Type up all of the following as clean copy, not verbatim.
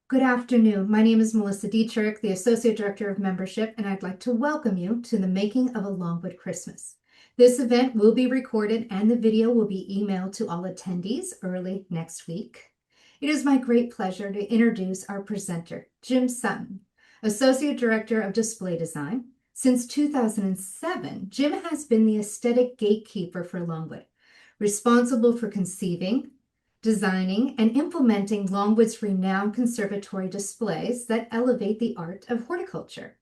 Good afternoon. My name is Melissa Dietrich, the Associate Director of Membership, and I'd like to welcome you to the Making of a Longwood Christmas. This event will be recorded and the video will be emailed to all attendees early next week. It is my great pleasure to introduce our presenter, Jim Sutton, Associate Director of Display Design. Since 2007, Jim has been the aesthetic gatekeeper for Longwood, responsible for conceiving, designing, and implementing Longwood's renowned conservatory displays that elevate the art of horticulture.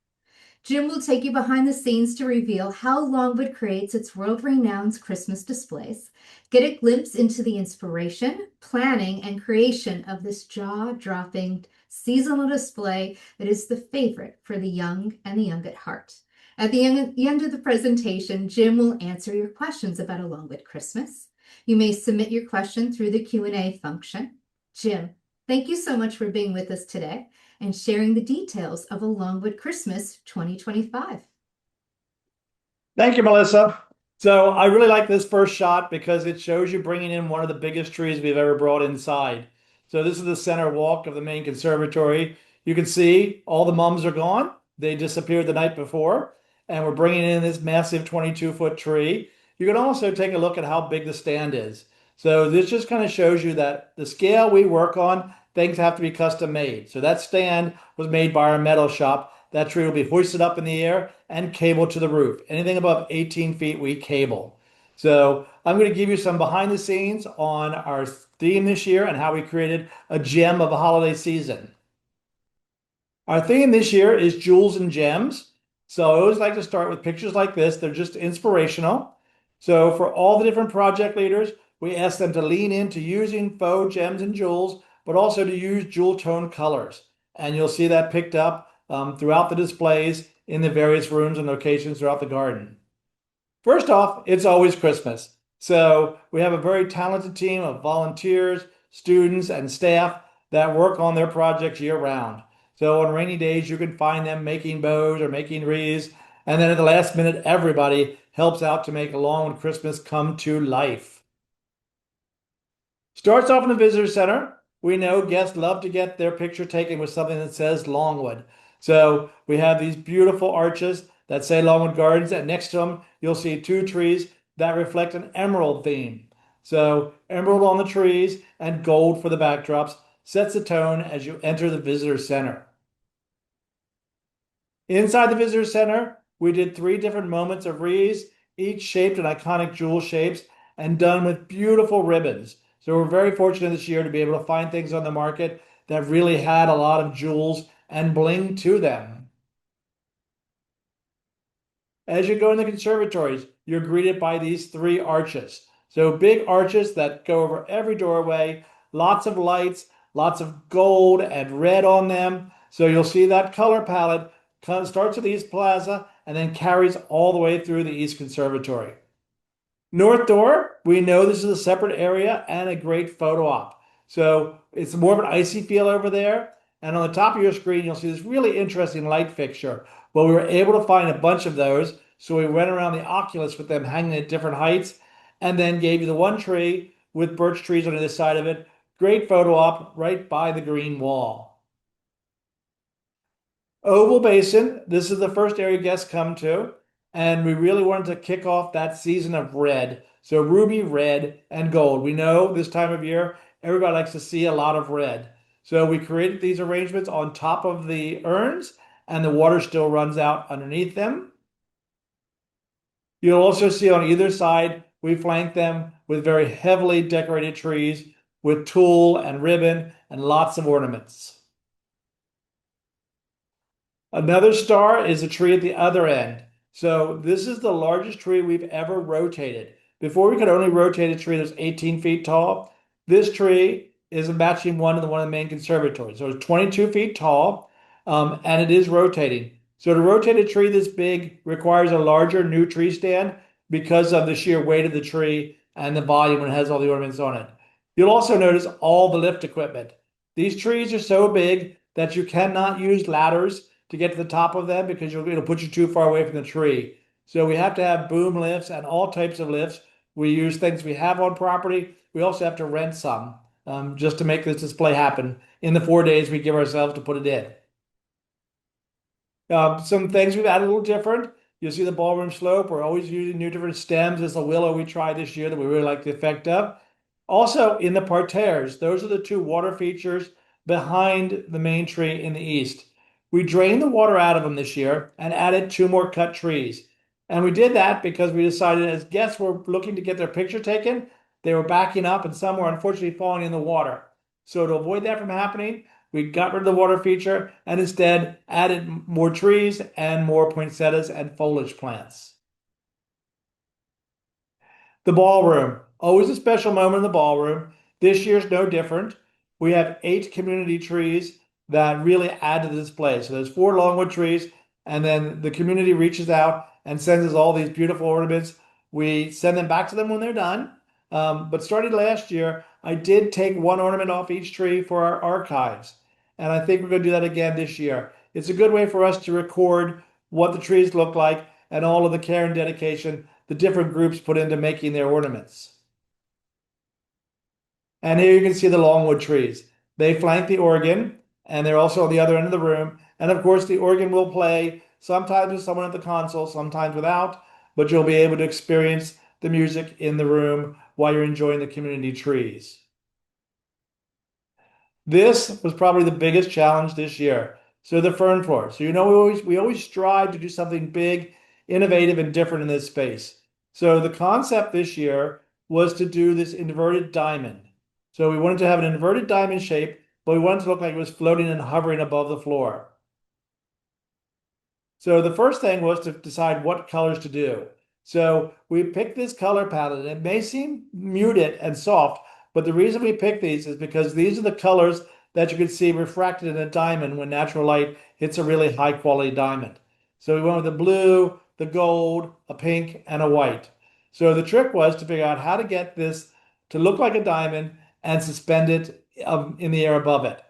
Jim will take you behind the scenes to reveal how Longwood creates its world-renowned Christmas displays, get a glimpse into the inspiration, planning, and creation of this jaw-dropping seasonal display that is the favorite for the young and the young at heart. At the end of the presentation, Jim will answer your questions about A Longwood Christmas. You may submit your question through the Q&A function. Jim, thank you so much for being with us today and sharing the details of A Longwood Christmas 2025. Thank you, Melissa. So I really like this first shot because it shows you bringing in one of the biggest trees we've ever brought inside. So this is the center walk of the main conservatory. You can see all the mums are gone. They disappeared the night before. And we're bringing in this massive 22-foot tree. You can also take a look at how big the stand is. So this just kind of shows you that the scale we work on, things have to be custom made. So that stand was made by our metal shop. That tree will be hoisted up in the air and cabled to the roof. Anything above 18 feet, we cable. So I'm going to give you some behind the scenes on our theme this year and how we created a gem of a holiday season. Our theme this year is jewels and gems. So I always like to start with pictures like this. They're just inspirational. So for all the different project leaders, we ask them to lean into using faux gems and jewels, but also to use jewel tone colors. And you'll see that picked up throughout the displays in the various rooms and locations throughout the garden. First off, it's always Christmas. So we have a very talented team of volunteers, students, and staff that work on their projects year round. So on rainy days, you can find them making bows or making wreaths. And then at the last minute, everybody helps out to make A Longwood Christmas come to life. Starts off in the visitor center. We know guests love to get their picture taken with something that says Longwood. So we have these beautiful arches that say Longwood Gardens, and next to them, you'll see two trees that reflect an emerald theme. So emerald on the trees and gold for the backdrops sets the tone as you enter the visitor center. Inside the visitor center, we did 3 different moments of wreaths, each shaped in iconic jewel shapes and done with beautiful ribbons. So we're very fortunate this year to be able to find things on the market that really had a lot of jewels and bling to them. As you go in the conservatories, you're greeted by these 3 arches. So big arches that go over every doorway, lots of lights, lots of gold and red on them. So you'll see that color palette starts at the East Plaza and then carries all the way through the East Conservatory. North door, we know this is a separate area and a great photo op. So it's more of an icy feel over there. And on the top of your screen, you'll see this really interesting light fixture. Well, we were able to find a bunch of those. So we went around the oculus with them hanging at different heights and then gave you the one tree with birch trees on either side of it. Great photo op right by the green wall. Oval Basin, this is the first area guests come to, and we really wanted to kick off that season of red. So ruby red and gold. We know this time of year, everybody likes to see a lot of red. So we created these arrangements on top of the urns, and the water still runs out underneath them. You'll also see on either side, we flank them with very heavily decorated trees with tulle and ribbon and lots of ornaments. Another star is a tree at the other end. So this is the largest tree we've ever rotated. Before we could only rotate a tree that's 18 feet tall. This tree is a matching one to one of the main conservatories. So it's 22 feet tall, and it is rotating. So to rotate a tree this big requires a larger new tree stand because of the sheer weight of the tree and the volume when it has all the ornaments on it. You'll also notice all the lift equipment. These trees are so big that you cannot use ladders to get to the top of them because it'll put you too far away from the tree. So we have to have boom lifts and all types of lifts. We use things we have on property. We also have to rent some. just to make this display happen in the 4 days we give ourselves to put it in. Some things we've added a little different. You'll see the ballroom slope. We're always using new different stems. There's a willow we tried this year that we really like the effect of. Also in the parterres, those are the two water features behind the main tree in the east. We drained the water out of them this year and added two more cut trees. And we did that because we decided as guests were looking to get their picture taken, they were backing up and some were unfortunately falling in the water. So to avoid that from happening, we got rid of the water feature and instead added more trees and more poinsettias and foliage plants. The ballroom, always a special moment in the ballroom. This year's no different. We have 8 community trees that really add to the display. So there's 4 longwood trees, and then the community reaches out and sends us all these beautiful ornaments. We send them back to them when they're done. But starting last year, I did take one ornament off each tree for our archives. And I think we're going to do that again this year. It's a good way for us to record what the trees look like and all of the care and dedication the different groups put into making their ornaments. And here you can see the longwood trees. They flank the organ, and they're also on the other end of the room. And of course, the organ will play sometimes with someone at the console, sometimes without, but you'll be able to experience the music in the room while you're enjoying the community trees. This was probably the biggest challenge this year. So the fern floor. So we always strive to do something big, innovative, and different in this space. So the concept this year was to do this inverted diamond. So we wanted to have an inverted diamond shape, but we wanted to look like it was floating and hovering above the floor. So the first thing was to decide what colors to do. So we picked this color palette. It may seem muted and soft, but the reason we picked these is because these are the colors that you can see refracted in a diamond when natural light hits a really high quality diamond. So we went with the blue, the gold, a pink, and a white. So the trick was to figure out how to get this to look like a diamond and suspend it in the air above it.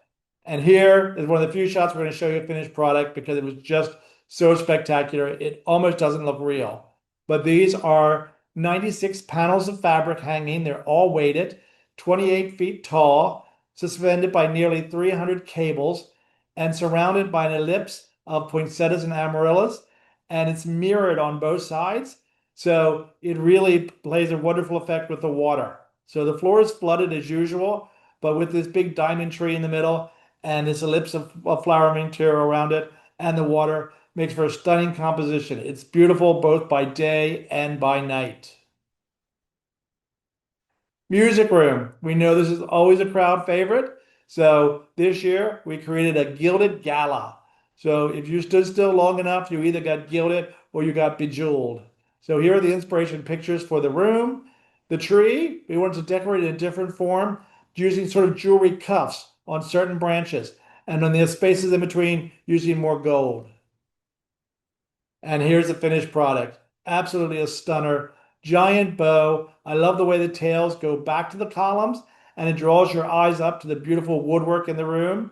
And here is one of the few shots we're going to show you a finished product because it was just so spectacular. It almost doesn't look real. But these are 96 panels of fabric hanging. They're all weighted, 28 feet tall, suspended by nearly 300 cables, and surrounded by an ellipse of poinsettias and amaryllis. And it's mirrored on both sides. So it really plays a wonderful effect with the water. So the floor is flooded as usual, but with this big diamond tree in the middle and this ellipse of flowering material around it and the water makes for a stunning composition. It's beautiful both by day and by night. Music room. We know this is always a crowd favorite. So this year we created a gilded gala. So if you stood still long enough, you either got gilded or you got bejeweled. So here are the inspiration pictures for the room. The tree, we wanted to decorate in a different form using sort of jewelry cuffs on certain branches. And then the spaces in between using more gold. And here's the finished product. Absolutely a stunner. Giant bow. I love the way the tails go back to the columns and it draws your eyes up to the beautiful woodwork in the room.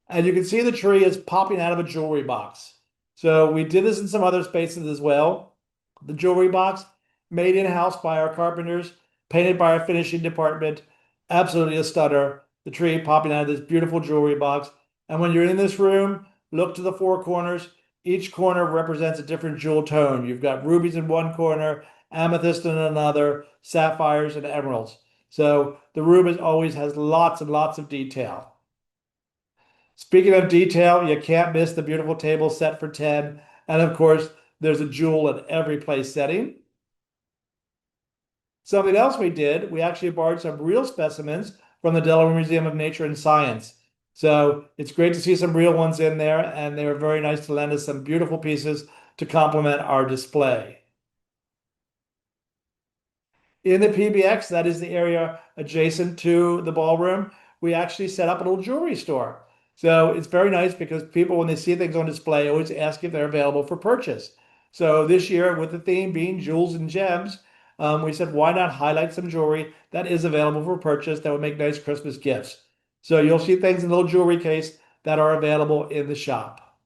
And you can see the tree is popping out of a jewelry box. So we did this in some other spaces as well. The jewelry box made in-house by our carpenters, painted by our finishing department. Absolutely a stunner. The tree popping out of this beautiful jewelry box. And when you're in this room, look to the 4 corners. Each corner represents a different jewel tone. You've got rubies in one corner, amethyst in another, sapphires and emeralds. So the room always has lots and lots of detail. Speaking of detail, you can't miss the beautiful table set for 10. And of course, there's a jewel at every place setting. Something else we did, we actually borrowed some real specimens from the Delaware Museum of Nature and Science. So it's great to see some real ones in there, and they were very nice to lend us some beautiful pieces to complement our display. In the PBX, that is the area adjacent to the ballroom, we actually set up a little jewelry store. So it's very nice because people, when they see things on display, always ask if they're available for purchase. So this year, with the theme being jewels and gems, we said, why not highlight some jewelry that is available for purchase that would make nice Christmas gifts? So you'll see things in a little jewelry case that are available in the shop.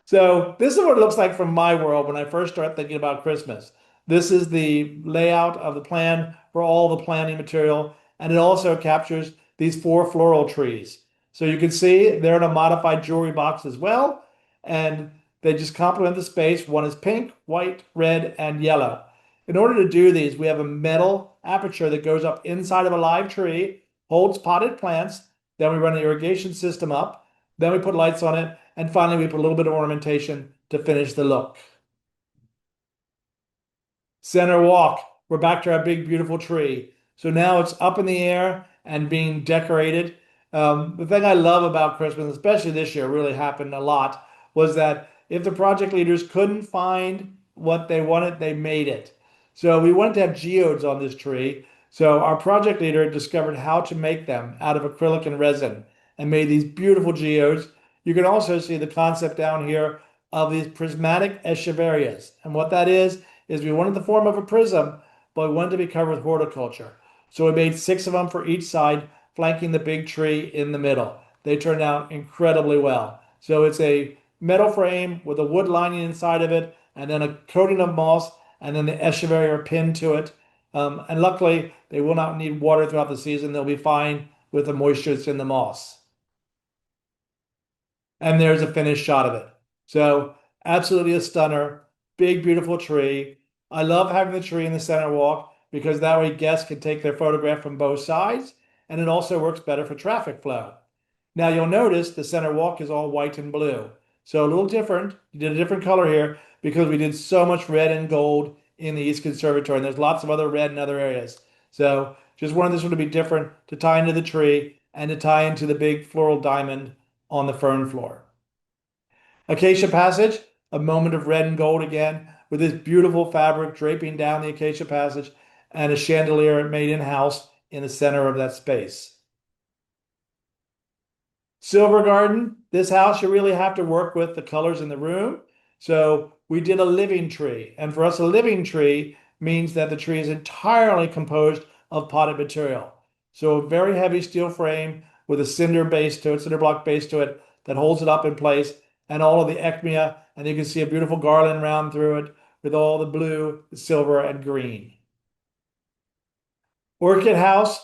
So this is what it looks like from my world when I first start thinking about Christmas. This is the layout of the plan for all the planning material. and it also captures these four floral trees. So you can see they're in a modified jewelry box as well, and they just complement the space. One is pink, white, red, and yellow. In order to do these, we have a metal aperture that goes up inside of a live tree, holds potted plants, then we run the irrigation system up, then we put lights on it, and finally we put a little bit of ornamentation to finish the look. Center walk. We're back to our big, beautiful tree. So now it's up in the air and being decorated. The thing I love about Christmas, especially this year, really happened a lot, was that if the project leaders couldn't find what they wanted, they made it. So we wanted to have geodes on this tree. So our project leader discovered how to make them out of acrylic and resin and made these beautiful geodes. You can also see the concept down here of these prismatic echeverias. And what that is we wanted the form of a prism, but we wanted to be covered with horticulture. So we made 6 of them for each side, flanking the big tree in the middle. They turned out incredibly well. So it's a metal frame with a wood lining inside of it, and then a coating of moss, and then the echeveria pinned to it. And luckily, they will not need water throughout the season. They'll be fine with the moisture that's in the moss. And there's a finished shot of it. So absolutely a stunner. Big, beautiful tree. I love having the tree in the center walk because that way guests can take their photograph from both sides, and it also works better for traffic flow. Now you'll notice the center walk is all white and blue. So a little different. You did a different color here because we did so much red and gold in the East Conservatory, and there's lots of other red in other areas. So just wanted this one to be different to tie into the tree and to tie into the big floral diamond on the fern floor. Acacia Passage, a moment of red and gold again, with this beautiful fabric draping down the acacia passage and a chandelier made in-house in the center of that space. Silver Garden, this house you really have to work with the colors in the room. So we did a living tree, and for us a living tree means that the tree is entirely composed of potted material. So a very heavy steel frame with a cinder base to it, cinder block base to it that holds it up in place, and all of the ecmia, and you can see a beautiful garland round through it with all the blue, silver, and green. Orchid House,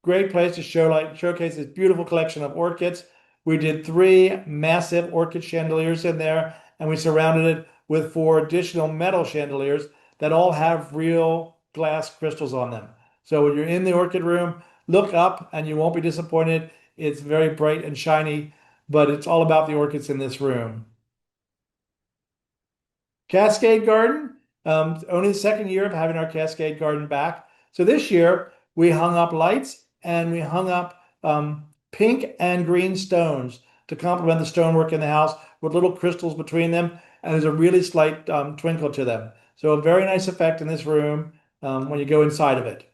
great place to showcase this beautiful collection of orchids. We did 3 massive orchid chandeliers in there, and we surrounded it with 4 additional metal chandeliers that all have real glass crystals on them. So when you're in the orchid room, look up and you won't be disappointed. It's very bright and shiny, but it's all about the orchids in this room. Cascade Garden, only the second year of having our Cascade Garden back. So this year we hung up lights and we hung up pink and green stones to complement the stonework in the house with little crystals between them. And there's a really slight twinkle to them. So a very nice effect in this room when you go inside of it.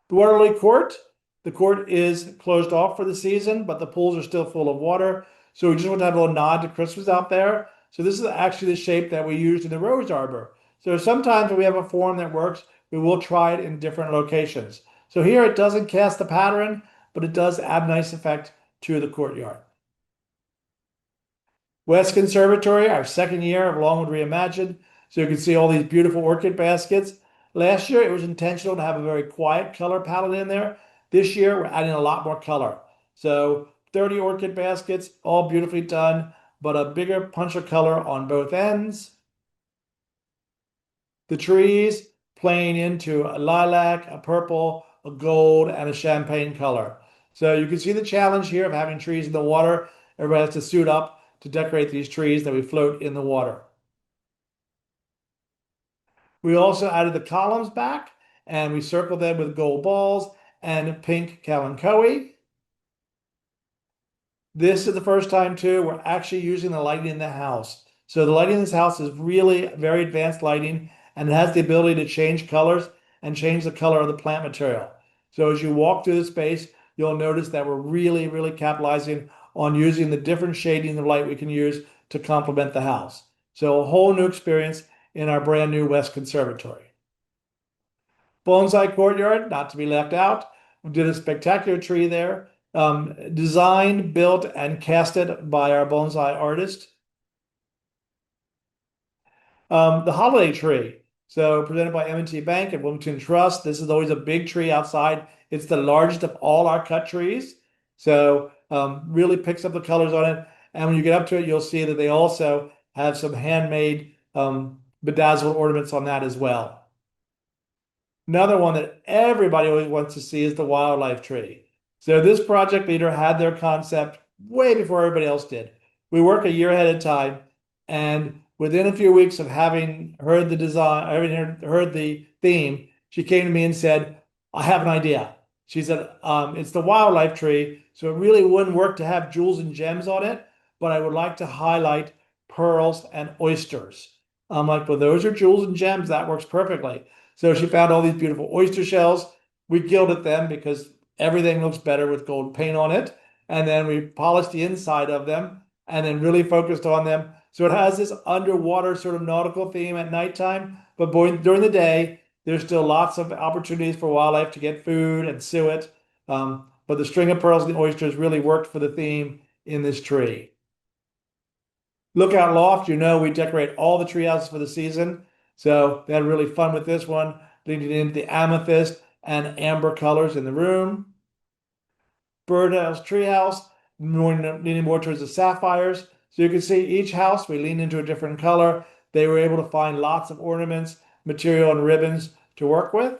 The Waterlily Court, the court is closed off for the season, but the pools are still full of water. So we just want to have a little nod to Christmas out there. So this is actually the shape that we used in the Rose Arbor. So sometimes when we have a form that works, we will try it in different locations. So here it doesn't cast the pattern, but it does add a nice effect to the courtyard. West Conservatory, our second year of Longwood Reimagined. So you can see all these beautiful orchid baskets. Last year, it was intentional to have a very quiet color palette in there. This year, we're adding a lot more color. So 30 orchid baskets, all beautifully done, but a bigger punch of color on both ends. The trees playing into a lilac, a purple, a gold, and a champagne color. So you can see the challenge here of having trees in the water. Everybody has to suit up to decorate these trees that we float in the water. We also added the columns back, and we circled them with gold balls and pink kalanchoe. This is the first time too we're actually using the lighting in the house. So the lighting in this house is really very advanced lighting, and it has the ability to change colors and change the color of the plant material. So as you walk through the space, you'll notice that we're really capitalizing on using the different shading of light we can use to complement the house. So a whole new experience in our brand new West Conservatory. Bonsai Courtyard, not to be left out. We did a spectacular tree there, designed, built, and casted by our bonsai artist. The holiday tree. So presented by M&T Bank and Wilmington Trust. This is always a big tree outside. It's the largest of all our cut trees. So really picks up the colors on it. And when you get up to it, you'll see that they also have some handmade bedazzled ornaments on that as well. Another one that everybody always wants to see is the wildlife tree. So this project leader had their concept way before everybody else did. We work a year ahead of time, and within a few weeks of having heard the design, having heard the theme, she came to me and said, "I have an idea." She said, "It's the wildlife tree, so it really wouldn't work to have jewels and gems on it, but I would like to highlight pearls and oysters." I'm like, "Well, those are jewels and gems. That works perfectly." So she found all these beautiful oyster shells. We gilded them because everything looks better with gold paint on it. And then we polished the inside of them and then really focused on them. So it has this underwater sort of nautical theme at nighttime, but during the day, there's still lots of opportunities for wildlife to get food and suet. But the string of pearls and oysters really worked for the theme in this tree. Lookout loft, we decorate all the tree houses for the season. So they had really fun with this one, leading into the amethyst and amber colors in the room. Birdhouse treehouse, leaning more towards the sapphires. So you can see each house, we lean into a different color. They were able to find lots of ornaments, material, and ribbons to work with.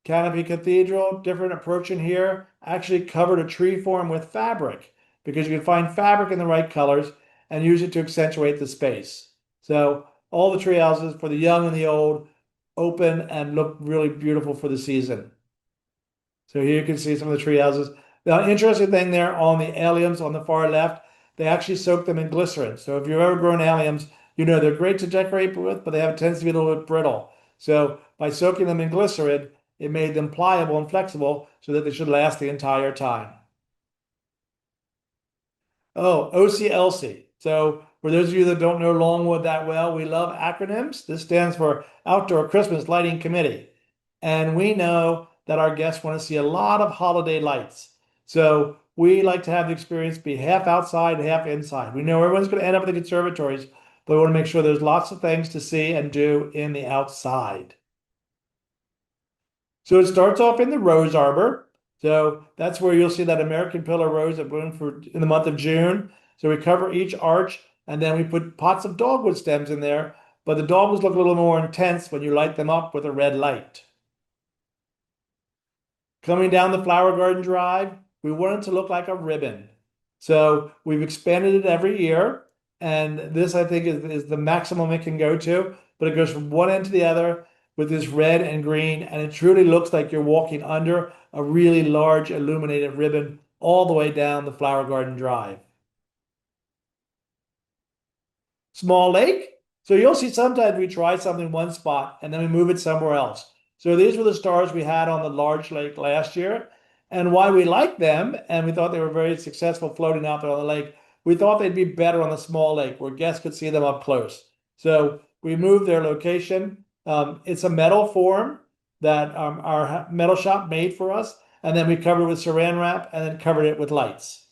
Canopy Cathedral, different approach in here, actually covered a tree form with fabric because you can find fabric in the right colors and use it to accentuate the space. So all the tree houses for the young and the old open and look really beautiful for the season. So here you can see some of the tree houses. The interesting thing there on the alliums on the far left, they actually soak them in glycerin. So if you've ever grown alliums, they're great to decorate with, but they have a tendency to be a little bit brittle. So by soaking them in glycerin, it made them pliable and flexible so that they should last the entire time. Oh, OCLC. So for those of you that don't know Longwood that well, we love acronyms. This stands for Outdoor Christmas Lighting Committee. And we know that our guests want to see a lot of holiday lights. So we like to have the experience be half outside, half inside. We know everyone's going to end up in the conservatories, but we want to make sure there's lots of things to see and do in the outside. So it starts off in the rose arbor. So that's where you'll see that American pillar rose that blooms in the month of June. So we cover each arch and then we put pots of dogwood stems in there, but the dogwoods look a little more intense when you light them up with a red light. Coming down the flower garden drive, we want it to look like a ribbon. So we've expanded it every year. And this, I think, is the maximum it can go to, but it goes from one end to the other with this red and green, and it truly looks like you're walking under a really large illuminated ribbon all the way down the flower garden drive. Small lake. So you'll see sometimes we try something one spot and then we move it somewhere else. So these were the stars we had on the large lake last year. And why we liked them, and we thought they were very successful floating out there on the lake, we thought they'd be better on the small lake where guests could see them up close. So we moved their location. It's a metal form that our metal shop made for us. And then we covered it with saran wrap and then covered it with lights.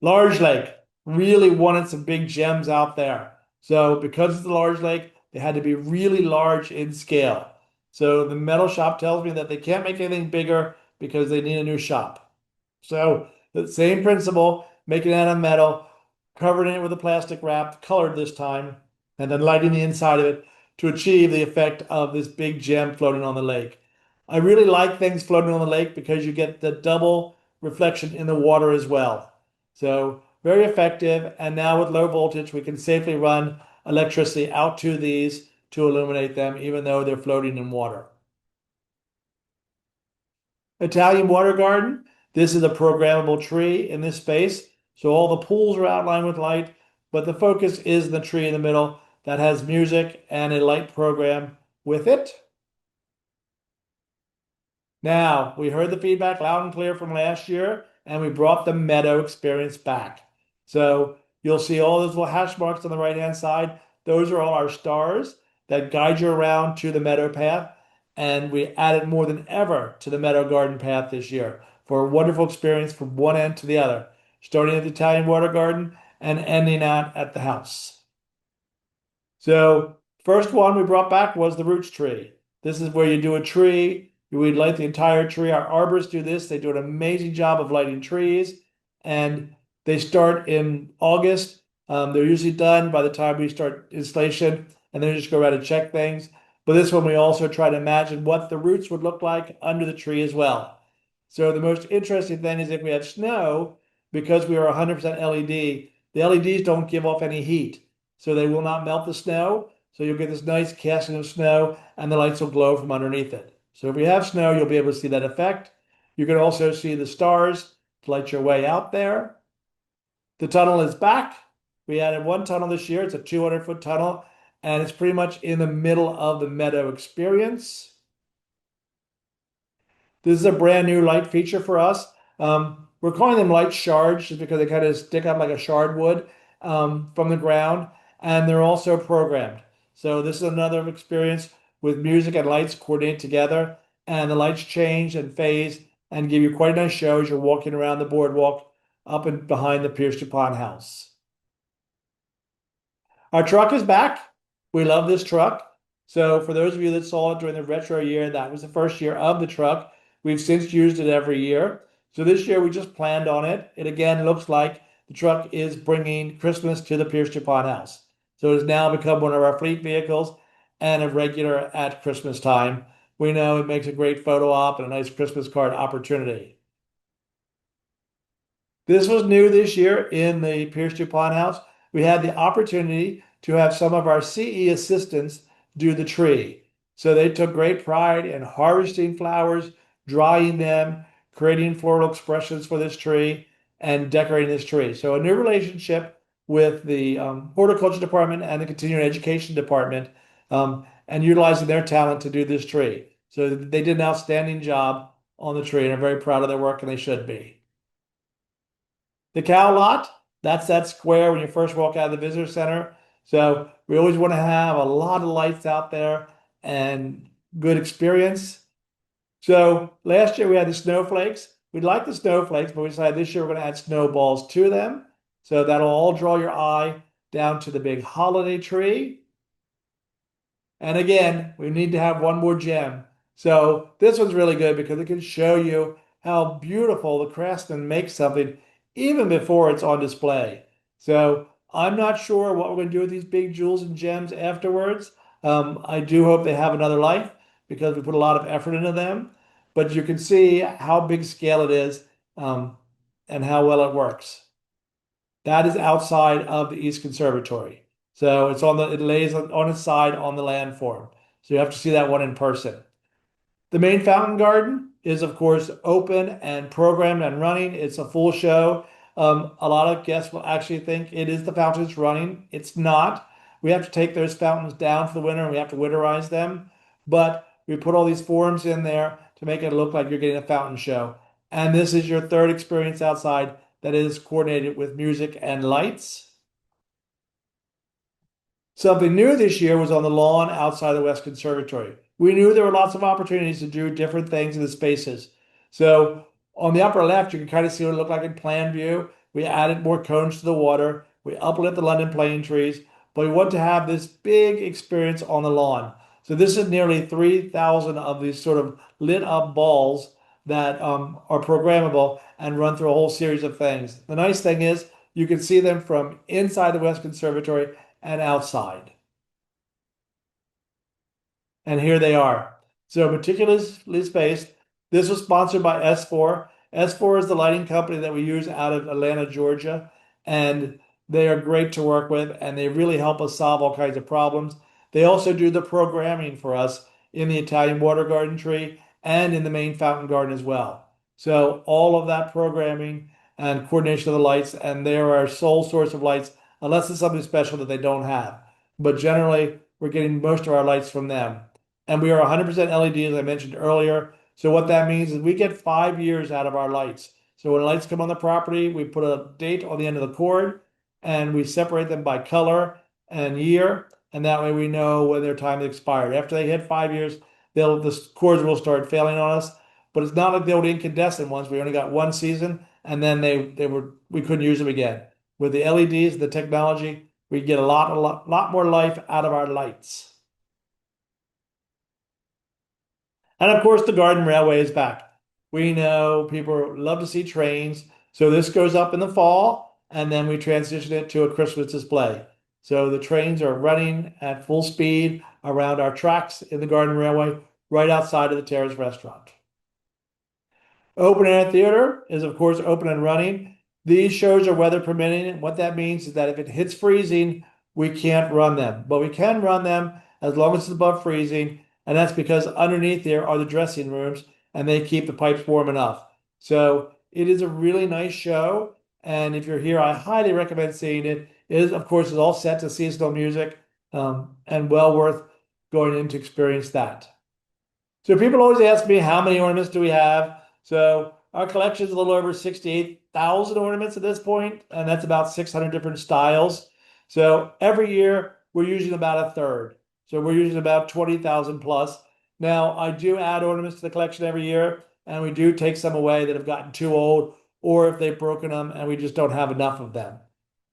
Large lake really wanted some big gems out there. So because it's a large lake, they had to be really large in scale. So the metal shop tells me that they can't make anything bigger because they need a new shop. So the same principle, making it out of metal, covering it with a plastic wrap, colored this time, and then lighting the inside of it to achieve the effect of this big gem floating on the lake. I really like things floating on the lake because you get the double reflection in the water as well. So very effective. And now with low voltage, we can safely run electricity out to these to illuminate them, even though they're floating in water. Italian water garden. This is a programmable tree in this space. So all the pools are outlined with light, but the focus is the tree in the middle that has music and a light program with it. Now, we heard the feedback loud and clear from last year, and we brought the meadow experience back. So you'll see all those little hash marks on the right-hand side. Those are all our stars that guide you around to the meadow path. And we added more than ever to the meadow garden path this year for a wonderful experience from one end to the other, starting at the Italian water garden and ending out at the house. So first one we brought back was the roots tree. This is where you do a tree. We light the entire tree. Our arborists do this. They do an amazing job of lighting trees, and they start in August. They're usually done by the time we start installation, and then we just go around and check things. But this one we also try to imagine what the roots would look like under the tree as well. So the most interesting thing is if we have snow, because we are 100% LED, the LEDs don't give off any heat, so they will not melt the snow. So you'll get this nice casting of snow and the lights will glow from underneath it. So if we have snow, you'll be able to see that effect. You can also see the stars to light your way out there. The tunnel is back. We added one tunnel this year. It's a 200-foot tunnel, and it's pretty much in the middle of the meadow experience. This is a brand new light feature for us. We're calling them light shards just because they kind of stick up like a shard would from the ground, and they're also programmed. So this is another experience with music and lights coordinate together, and the lights change and phase and give you quite a nice show as you're walking around the boardwalk up and behind the Pierce DuPont house. Our truck is back. We love this truck. So for those of you that saw it during the retro year, that was the first year of the truck. We've since used it every year. So this year we just planned on it. It again looks like the truck is bringing Christmas to the Pierce DuPont house. So it has now become one of our fleet vehicles and a regular at Christmas time. We know it makes a great photo op and a nice Christmas card opportunity. This was new this year in the Pierce DuPont house. We had the opportunity to have some of our CE assistants do the tree. So they took great pride in harvesting flowers, drying them, creating floral expressions for this tree, and decorating this tree. So a new relationship with the horticulture department and the continuing education department, and utilizing their talent to do this tree. So they did an outstanding job on the tree and are very proud of their work, and they should be. The cow lot, that's that square when you first walk out of the visitor center. So we always want to have a lot of lights out there and good experience. So last year we had the snowflakes. We like the snowflakes, but we decided this year we're going to add snowballs to them. So that'll all draw your eye down to the big holiday tree. And again, we need to have one more gem. So this one's really good because it can show you how beautiful the craftsman makes something even before it's on display. So I'm not sure what we're going to do with these big jewels and gems afterwards. I do hope they have another life because we put a lot of effort into them. But you can see how big scale it is and how well it works. That is outside of the East Conservatory. So it lays on its side on the landform. So you have to see that one in person. The main fountain garden is, of course, open and programmed and running. It's a full show. A lot of guests will actually think it is the fountains running. It's not. We have to take those fountains down for the winter and we have to winterize them. But we put all these forms in there to make it look like you're getting a fountain show. And this is your third experience outside that is coordinated with music and lights. Something new this year was on the lawn outside the West Conservatory. We knew there were lots of opportunities to do different things in the spaces. So on the upper left, you can kind of see what it looked like in plan view. We added more cones to the water. We uplit the London plane trees, but we want to have this big experience on the lawn. So this is nearly 3,000 of these sort of lit up balls that are programmable and run through a whole series of things. The nice thing is you can see them from inside the West Conservatory and outside. And here they are. So meticulously spaced. This was sponsored by S4. S4 is the lighting company that we use out of Atlanta, Georgia, and they are great to work with, and they really help us solve all kinds of problems. They also do the programming for us in the Italian water garden tree and in the main fountain garden as well. So all of that programming and coordination of the lights, and they are our sole source of lights, unless it's something special that they don't have. But generally, we're getting most of our lights from them. And we are 100% LED, as I mentioned earlier. So what that means is we get 5 years out of our lights. So when lights come on the property, we put a date on the end of the cord and we separate them by color and year. And that way we know when their time is expired. After they hit 5 years, the cords will start failing on us. But it's not like the old incandescent ones. We only got one season and then we couldn't use them again. With the LEDs, the technology, We get a lot more life out of our lights. And of course, the Garden Railway is back. We know people love to see trains. So this goes up in the fall, and then we transition it to a Christmas display. So the trains are running at full speed around our tracks in the Garden Railway, right outside of the Terrace Restaurant. Open Air Theater is, of course, open and running. These shows are weather permitting. And what that means is that if it hits freezing, we can't run them. But we can run them as long as it's above freezing. And that's because underneath there are the dressing rooms and they keep the pipes warm enough. So it is a really nice show. And if you're here, I highly recommend seeing it. It is, of course, is all set to seasonal music and well worth going in to experience that. So people always ask me, how many ornaments do we have? So our collection is a little over 68,000 ornaments at this point, and that's about 600 different styles. So every year we're using about a third. So we're using about 20,000 plus. Now I do add ornaments to the collection every year, and we do take some away that have gotten too old, or if they've broken them and we just don't have enough of them.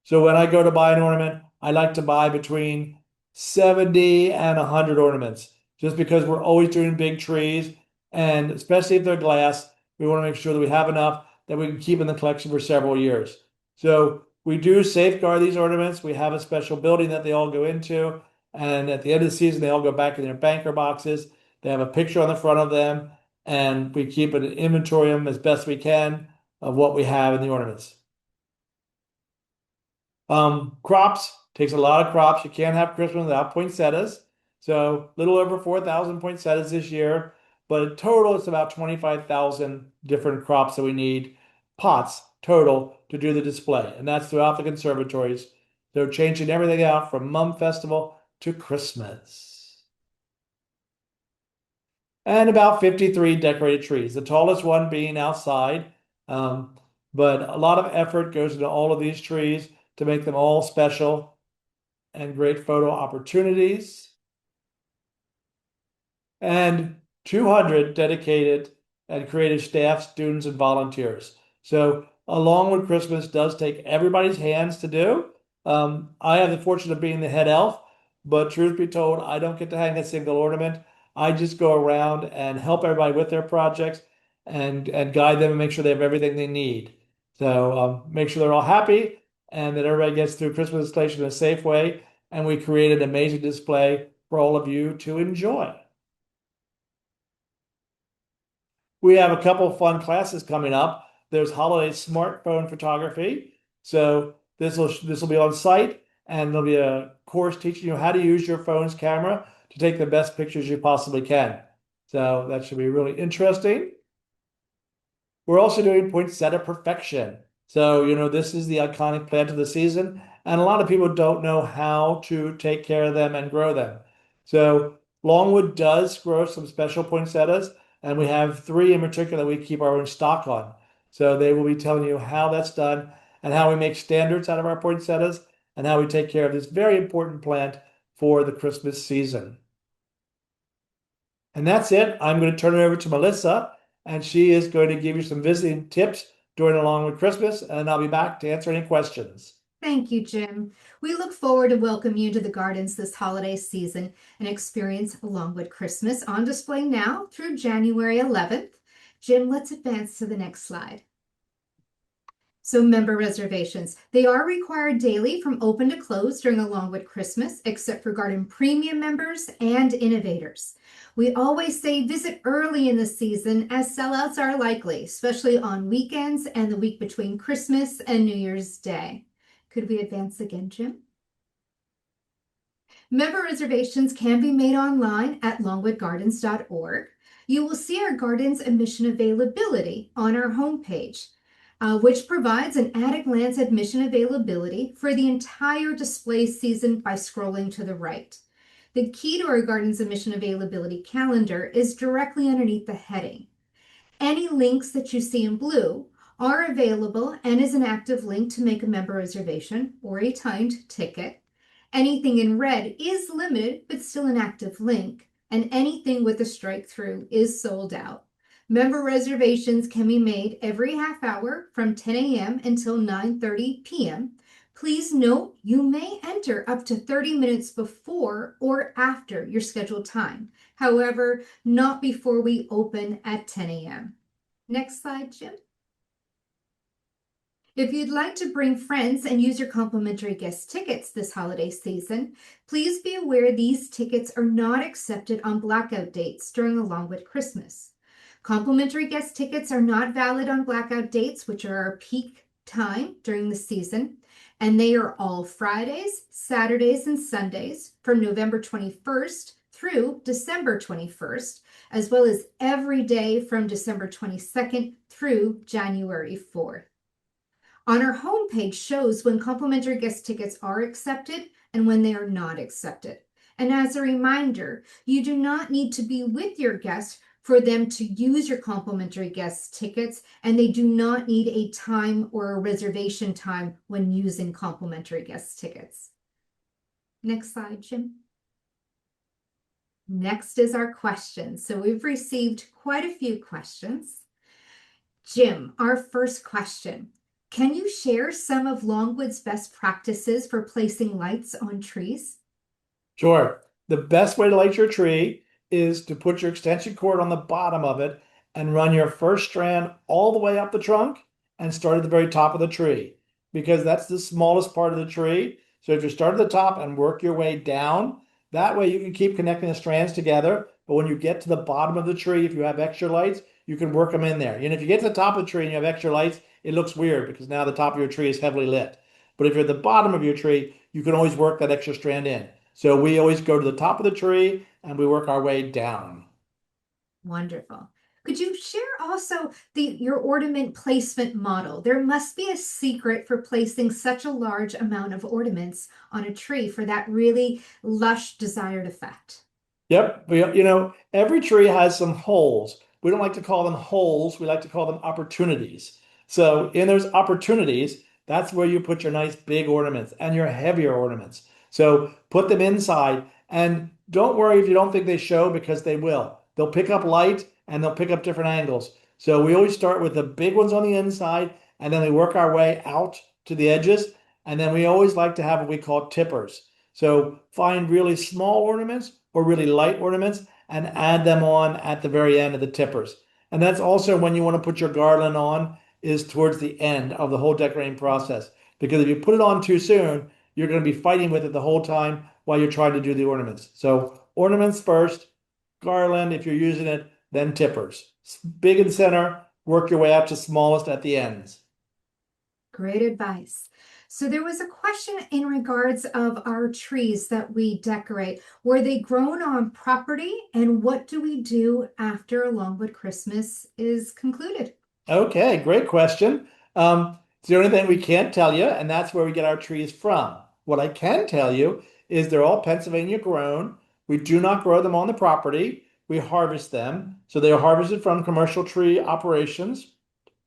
So when I go to buy an ornament, I like to buy between 70 and 100 ornaments, just because we're always doing big trees, and especially if they're glass, we want to make sure that we have enough that we can keep in the collection for several years. So we do safeguard these ornaments. We have a special building that they all go into, and at the end of the season, they all go back in their banker boxes. They have a picture on the front of them, and we keep an inventory of them as best we can of what we have in the ornaments. Crops takes a lot of crops. You can't have Christmas without poinsettias. So a little over 4,000 poinsettias this year, but in total it's about 25,000 different crops that we need, pots total to do the display. And that's throughout the conservatories. They're changing everything out from Mum Festival to Christmas. And about 53 decorated trees, the tallest one being outside. But a lot of effort goes into all of these trees to make them all special and great photo opportunities. And 200 dedicated and creative staff, students, and volunteers. So A Longwood Christmas does take everybody's hands to do. I have the fortune of being the head elf, but truth be told, I don't get to hang a single ornament. I just go around and help everybody with their projects and guide them and make sure they have everything they need. So make sure they're all happy and that everybody gets through Christmas installation in a safe way. And we create an amazing display for all of you to enjoy. We have a couple of fun classes coming up. There's holiday smartphone photography. So this will be on site, and there'll be a course teaching you how to use your phone's camera to take the best pictures you possibly can. So that should be really interesting. We're also doing poinsettia perfection. So, this is the iconic plant of the season, and a lot of people don't know how to take care of them and grow them. So Longwood does grow some special poinsettias, and we have 3 in particular we keep our own stock on. So they will be telling you how that's done and how we make standards out of our poinsettias and how we take care of this very important plant for the Christmas season. And that's it. I'm going to turn it over to Melissa, and she is going to give you some visiting tips during A Longwood Christmas, and I'll be back to answer any questions. Thank you, Jim. We look forward to welcoming you to the gardens this holiday season and experience A Longwood Christmas on display now through January 11th. Jim, let's advance to the next slide. So member reservations, they are required daily from open to close during A Longwood Christmas, except for garden premium members and innovators. We always say visit early in the season as sellouts are likely, especially on weekends and the week between Christmas and New Year's Day. Could we advance again, Jim? Member reservations can be made online at longwoodgardens.org. You will see our gardens admission availability on our homepage, which provides an at-a-glance admission availability for the entire display season by scrolling to the right. The key to our gardens admission availability calendar is directly underneath the heading. Any links that you see in blue are available and is an active link to make a member reservation or a timed ticket. Anything in red is limited but still an active link, and anything with a strike through is sold out. Member reservations can be made every half hour from 10 a.m. until 9:30 p.m. Please note you may enter up to 30 minutes before or after your scheduled time. However, not before we open at 10 a.m. Next slide, Jim. If you'd like to bring friends and use your complimentary guest tickets this holiday season, please be aware these tickets are not accepted on blackout dates during A Longwood Christmas. Complimentary guest tickets are not valid on blackout dates, which are our peak time during the season, and they are all Fridays, Saturdays, and Sundays from November 21st through December 21st, as well as every day from December 22nd through January 4th. On our homepage shows when complimentary guest tickets are accepted and when they are not accepted. And as a reminder, you do not need to be with your guest for them to use your complimentary guest tickets, and they do not need a time or a reservation time when using complimentary guest tickets. Next slide, Jim. Next is our questions. So we've received quite a few questions. Jim, our first question. Can you share some of Longwood's best practices for placing lights on trees? Sure. The best way to light your tree is to put your extension cord on the bottom of it and run your first strand all the way up the trunk and start at the very top of the tree, because that's the smallest part of the tree. So if you start at the top and work your way down, that way you can keep connecting the strands together. But when you get to the bottom of the tree, if you have extra lights, you can work them in there. And if you get to the top of the tree and you have extra lights, it looks weird because now the top of your tree is heavily lit. But if you're at the bottom of your tree, you can always work that extra strand in. So we always go to the top of the tree and we work our way down. Wonderful. Could you share also your ornament placement model? There must be a secret for placing such a large amount of ornaments on a tree for that really lush desired effect. Yep. Every tree has some holes. We don't like to call them holes. We like to call them opportunities. So in those opportunities, that's where you put your nice big ornaments and your heavier ornaments. So put them inside and don't worry if you don't think they show, because they will. They'll pick up light and they'll pick up different angles. So we always start with the big ones on the inside and then we work our way out to the edges. And then we always like to have what we call tippers. So find really small ornaments or really light ornaments and add them on at the very end of the tippers. And that's also when you want to put your garland on, is towards the end of the whole decorating process. Because if you put it on too soon, you're going to be fighting with it the whole time while you're trying to do the ornaments. So ornaments first, garland if you're using it, then tippers. Big in center, work your way out to smallest at the ends. Great advice. So there was a question in regards of our trees that we decorate. Were they grown on property, and what do we do after Longwood Christmas is concluded? Okay, great question. It's the only thing we can't tell you, and that's where we get our trees from. What I can tell you is they're all Pennsylvania grown. We do not grow them on the property. We harvest them. So they are harvested from commercial tree operations,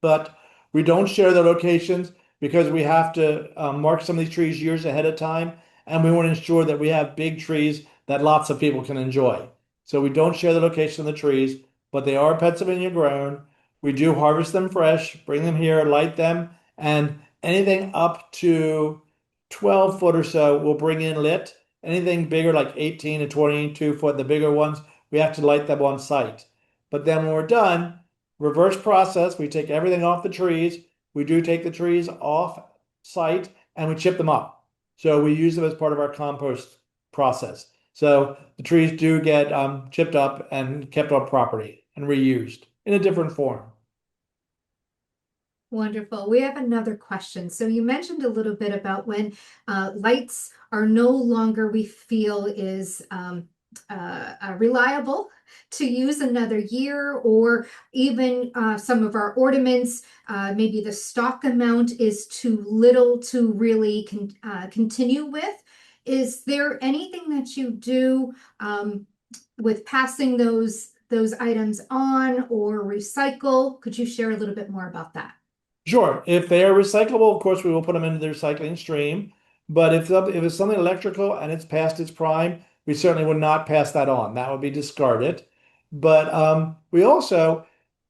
but we don't share the locations because we have to mark some of these trees years ahead of time, and we want to ensure that we have big trees that lots of people can enjoy. So we don't share the location of the trees, but they are Pennsylvania grown. We do harvest them fresh, bring them here, light them, and anything up to 12 foot or so we'll bring in lit. Anything bigger, like 18 to 22 foot, the bigger ones, we have to light them on site. But then when we're done, reverse process, we take everything off the trees. We do take the trees off site and we chip them up. So we use them as part of our compost process. So the trees do get chipped up and kept on property and reused in a different form. Wonderful. We have another question. So you mentioned a little bit about when lights are no longer, we feel, is reliable to use another year, or even some of our ornaments, maybe the stock amount is too little to really continue with. Is there anything that you do with passing those items on or recycle? Could you share a little bit more about that? Sure. If they are recyclable, of course, we will put them into the recycling stream. But if it's something electrical and it's past its prime, we certainly would not pass that on. That would be discarded. But we also,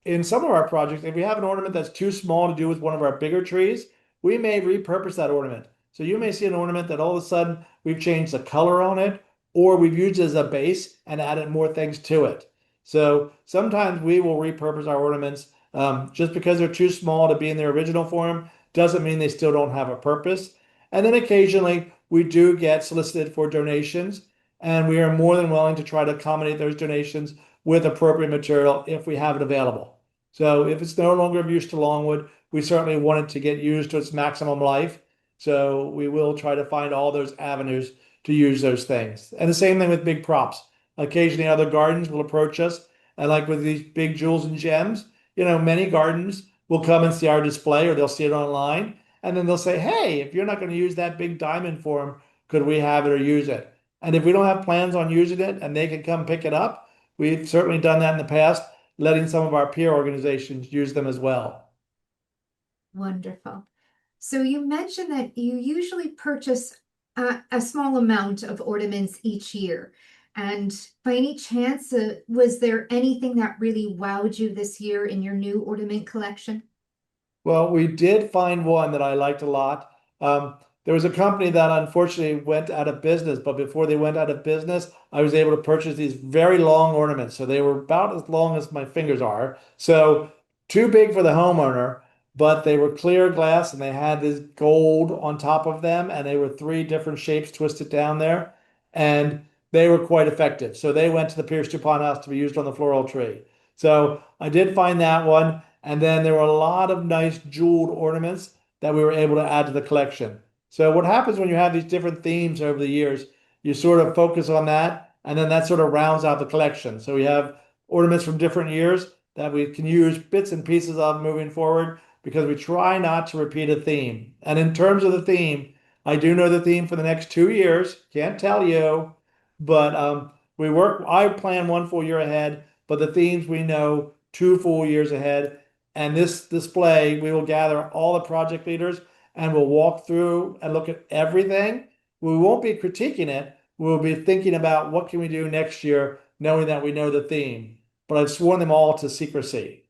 in some of our projects, if we have an ornament that's too small to do with one of our bigger trees, we may repurpose that ornament. So you may see an ornament that all of a sudden we've changed the color on it, or we've used it as a base and added more things to it. So sometimes we will repurpose our ornaments. Just because they're too small to be in their original form doesn't mean they still don't have a purpose. And then occasionally we do get solicited for donations, and we are more than willing to try to accommodate those donations with appropriate material if we have it available. So if it's no longer of use to Longwood, we certainly want it to get used to its maximum life. So we will try to find all those avenues to use those things. And the same thing with big props. Occasionally other gardens will approach us. And like with these big jewels and gems, many gardens will come and see our display or they'll see it online. And then they'll say, hey, if you're not going to use that big diamond for them, could we have it or use it? And if we don't have plans on using it and they can come pick it up, we've certainly done that in the past, letting some of our peer organizations use them as well. Wonderful. So you mentioned that you usually purchase a small amount of ornaments each year. And by any chance, was there anything that really wowed you this year in your new ornament collection? Well, we did find one that I liked a lot. Um, there was a company that unfortunately went out of business, but before they went out of business, I was able to purchase these very long ornaments. So they were about as long as my fingers are. So too big for the homeowner, but they were clear glass and they had this gold on top of them, and they were three different shapes twisted down there, and they were quite effective. So they went to the Pierce DuPont house to be used on the floral tree. So I did find that one. And then there were a lot of nice jeweled ornaments that we were able to add to the collection. So what happens when you have these different themes over the years, you sort of focus on that, and then that sort of rounds out the collection. So we have ornaments from different years that we can use bits and pieces of moving forward because we try not to repeat a theme. And in terms of the theme, I do know the theme for the next 2 years. Can't tell you, but I plan one full year ahead, but the themes we know 2 full years ahead. And this display, we will gather all the project leaders and we'll walk through and look at everything. We won't be critiquing it. We'll be thinking about what can we do next year, knowing that we know the theme. But I've sworn them all to secrecy.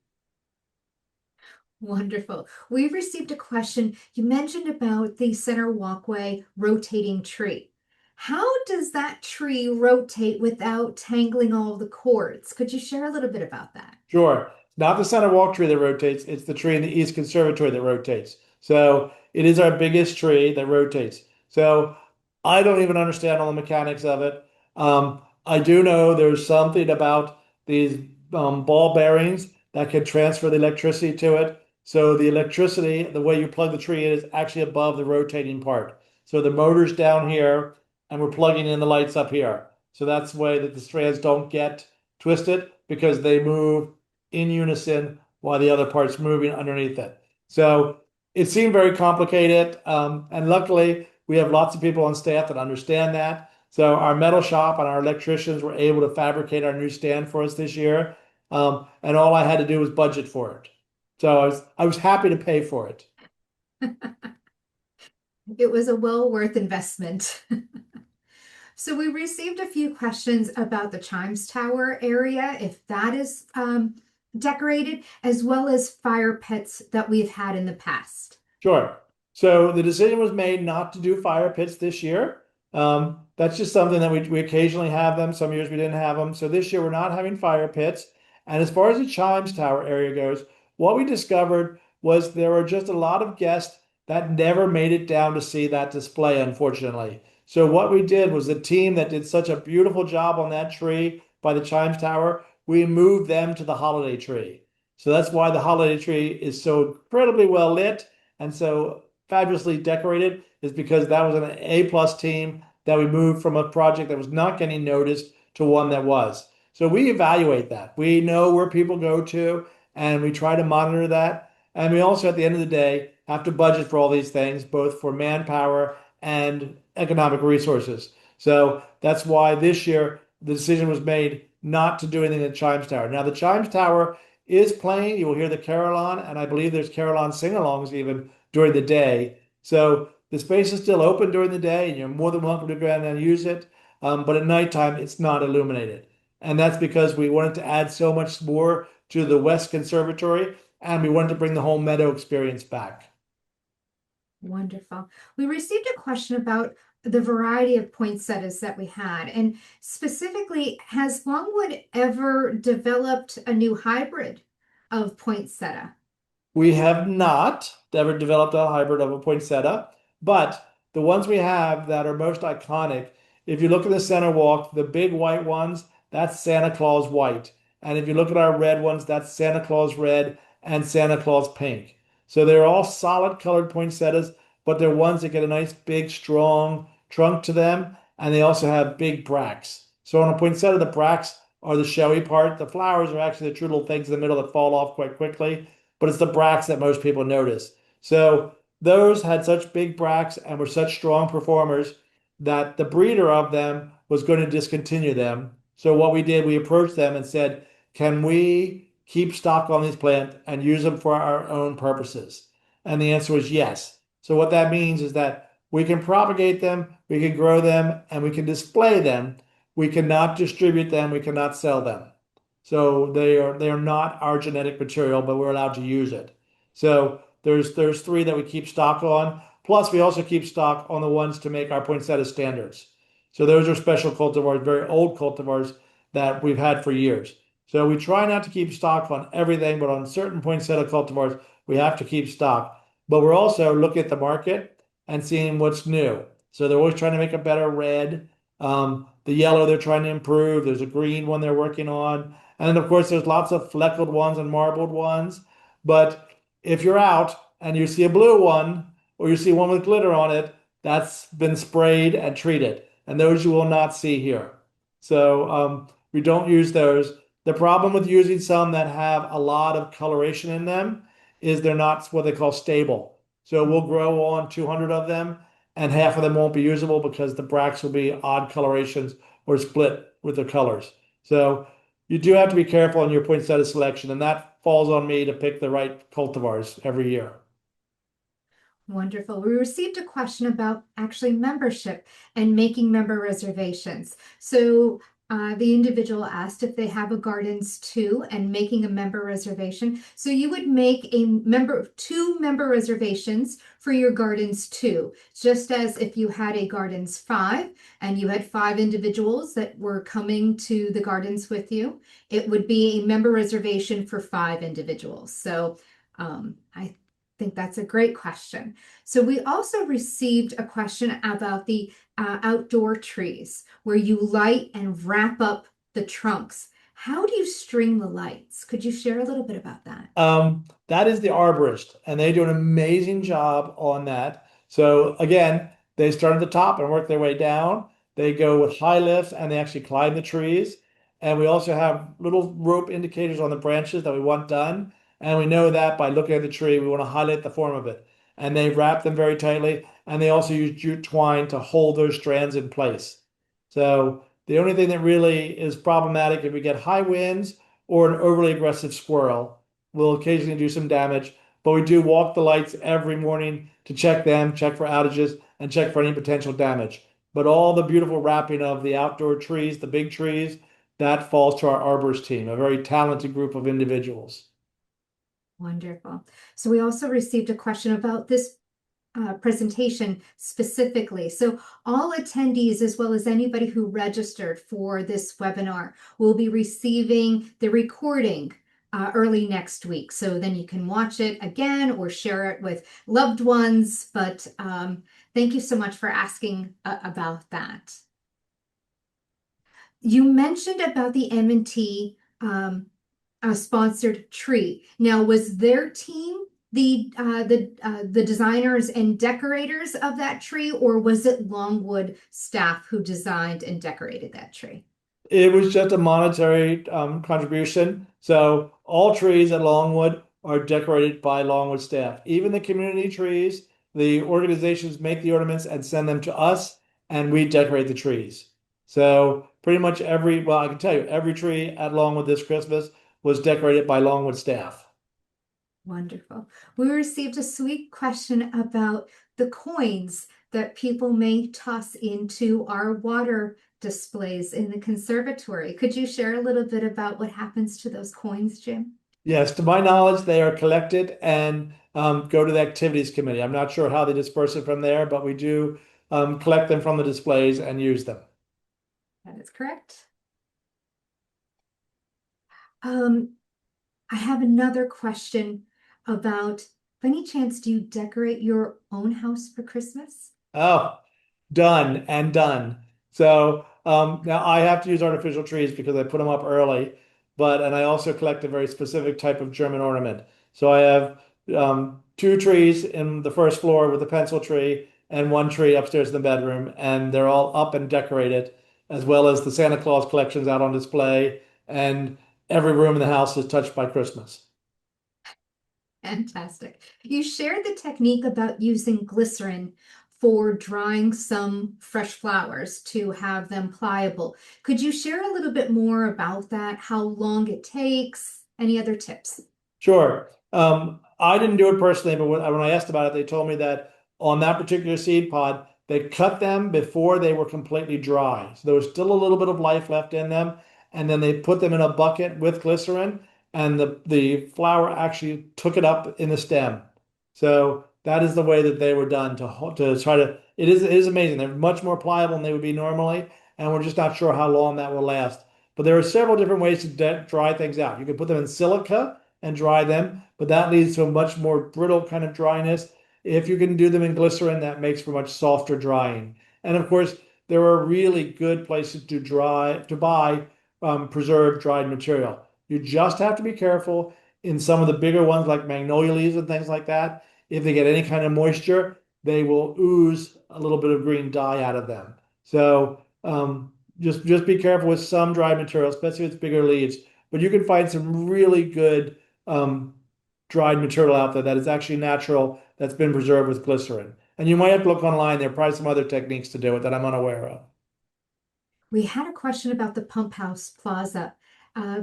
Wonderful. We've received a question. You mentioned about the center walkway rotating tree. How does that tree rotate without tangling all the cords? Could you share a little bit about that? Sure. It's not the center walk tree that rotates, it's the tree in the East Conservatory that rotates. So it is our biggest tree that rotates. So I don't even understand all the mechanics of it. I do know there's something about these ball bearings that can transfer the electricity to it. So the electricity, the way you plug the tree in, is actually above the rotating part. So the motor's down here, and we're plugging in the lights up here. So that's the way that the strands don't get twisted because they move in unison while the other part's moving underneath it. So it seemed very complicated. And luckily, we have lots of people on staff that understand that. So our metal shop and our electricians were able to fabricate our new stand for us this year. And all I had to do was budget for it. So I was happy to pay for it. It was a well worth investment. So we received a few questions about the Chimes Tower area, if that is decorated, as well as fire pits that we've had in the past. Sure. So the decision was made not to do fire pits this year. That's just something that we occasionally have them. Some years we didn't have them. So this year we're not having fire pits. And as far as the Chimes Tower area goes, what we discovered was there were just a lot of guests that never made it down to see that display, unfortunately. So what we did was the team that did such a beautiful job on that tree by the Chimes Tower, we moved them to the holiday tree. So that's why the holiday tree is so incredibly well lit and so fabulously decorated, is because that was an A+ team that we moved from a project that was not getting noticed to one that was. So we evaluate that. We know where people go to and we try to monitor that. And we also, at the end of the day, have to budget for all these things, both for manpower and economic resources. So that's why this year the decision was made not to do anything at Chimes Tower. Now, the Chimes Tower is playing. You will hear the carillon, and I believe there's carillon sing-alongs even during the day. So the space is still open during the day, and you're more than welcome to go out and use it. But at nighttime, it's not illuminated. And that's because we wanted to add so much more to the West Conservatory, and we wanted to bring the whole meadow experience back. Wonderful. We received a question about the variety of poinsettias that we had, and specifically, has Longwood ever developed a new hybrid of poinsettia? We have not ever developed a hybrid of a poinsettia, but the ones we have that are most iconic, if you look at the center walk, the big white ones, that's Santa Claus white. And if you look at our red ones, that's Santa Claus red and Santa Claus pink. So they're all solid colored poinsettias, but they're ones that get a nice big strong trunk to them, and they also have big bracts. So on a poinsettia, the bracts are the showy part. The flowers are actually the true little things in the middle that fall off quite quickly, but it's the bracts that most people notice. So those had such big bracts and were such strong performers that the breeder of them was going to discontinue them. So what we did, we approached them and said, can we keep stock on these plants and use them for our own purposes? And the answer was yes. So what that means is that we can propagate them, we can grow them, and we can display them. We cannot distribute them, we cannot sell them. So they are not our genetic material, but we're allowed to use it. So there's three that we keep stock on. Plus, we also keep stock on the ones to make our poinsettia standards. So those are special cultivars, very old cultivars that we've had for years. So we try not to keep stock on everything, but on certain poinsettia cultivars, we have to keep stock. But we're also looking at the market and seeing what's new. So they're always trying to make a better red. The yellow they're trying to improve. There's a green one they're working on. And then, of course, there's lots of fleckled ones and marbled ones. But if you're out and you see a blue one or you see one with glitter on it, that's been sprayed and treated. And those you will not see here. So we don't use those. The problem with using some that have a lot of coloration in them is they're not what they call stable. So we'll grow on 200 of them, and half of them won't be usable because the bracts will be odd colorations or split with the colors. So you do have to be careful on your poinsettia selection, and that falls on me to pick the right cultivars every year. Wonderful. We received a question about actually membership and making member reservations. So the individual asked if they have a gardens too and making a member reservation. So you would make two member reservations for your gardens too, just as if you had a gardens 5 and you had 5 individuals that were coming to the gardens with you, it would be a member reservation for 5 individuals. So I think that's a great question. So we also received a question about the outdoor trees where you light and wrap up the trunks. How do you string the lights? Could you share a little bit about that? That is the arborist, and they do an amazing job on that. So again, they start at the top and work their way down. They go with high lifts and they actually climb the trees. And we also have little rope indicators on the branches that we want done. And we know that by looking at the tree, we want to highlight the form of it. And they wrap them very tightly. And they also use jute twine to hold those strands in place. So the only thing that really is problematic if we get high winds or an overly aggressive squirrel will occasionally do some damage. But we do walk the lights every morning to check them, check for outages, and check for any potential damage. But all the beautiful wrapping of the outdoor trees, the big trees, that falls to our arborist team, a very talented group of individuals. Wonderful. So we also received a question about this presentation specifically. So all attendees, as well as anybody who registered for this webinar, will be receiving the recording early next week. So then you can watch it again or share it with loved ones. But thank you so much for asking about that. You mentioned about the M&T sponsored tree. Now, was their team the designers and decorators of that tree, or was it Longwood staff who designed and decorated that tree? It was just a monetary contribution. So all trees at Longwood are decorated by Longwood staff. Even the community trees, the organizations make the ornaments and send them to us, and we decorate the trees. So pretty much well, I can tell you, every tree at Longwood this Christmas was decorated by Longwood staff. Wonderful. We received a sweet question about the coins that people may toss into our water displays in the conservatory. Could you share a little bit about what happens to those coins, Jim? Yes, to my knowledge, they are collected and go to the activities committee. I'm not sure how they disperse it from there, but we do collect them from the displays and use them. That is correct. Um, I have another question about, by any chance, do you decorate your own house for Christmas? Oh, done and done. So now I have to use artificial trees because I put them up early, and I also collect a very specific type of German ornament. So I have two trees in the first floor with a pencil tree and one tree upstairs in the bedroom, and they're all up and decorated, as well as the Santa Claus collections out on display, and every room in the house is touched by Christmas. Fantastic. You shared the technique about using glycerin for drying some fresh flowers to have them pliable. Could you share a little bit more about that? How long it takes? Any other tips? Sure. I didn't do it personally, but when I asked about it, they told me that on that particular seed pod, they cut them before they were completely dry. So there was still a little bit of life left in them. And then they put them in a bucket with glycerin, and the flower actually took it up in the stem. So that is the way that they were done to try to. It is amazing. They're much more pliable than they would be normally, and we're just not sure how long that will last. But there are several different ways to dry things out. You can put them in silica and dry them, but that leads to a much more brittle kind of dryness. If you can do them in glycerin, that makes for much softer drying. And of course, there are really good places to buy preserved dried material. You just have to be careful in some of the bigger ones like magnolia leaves and things like that. If they get any kind of moisture, they will ooze a little bit of green dye out of them. So just be careful with some dried material, especially if it's bigger leaves. But you can find some really good um, dried material out there that is actually natural, that's been preserved with glycerin. And you might have to look online. There are probably some other techniques to do it that I'm unaware of. We had a question about the Pump House Plaza uh,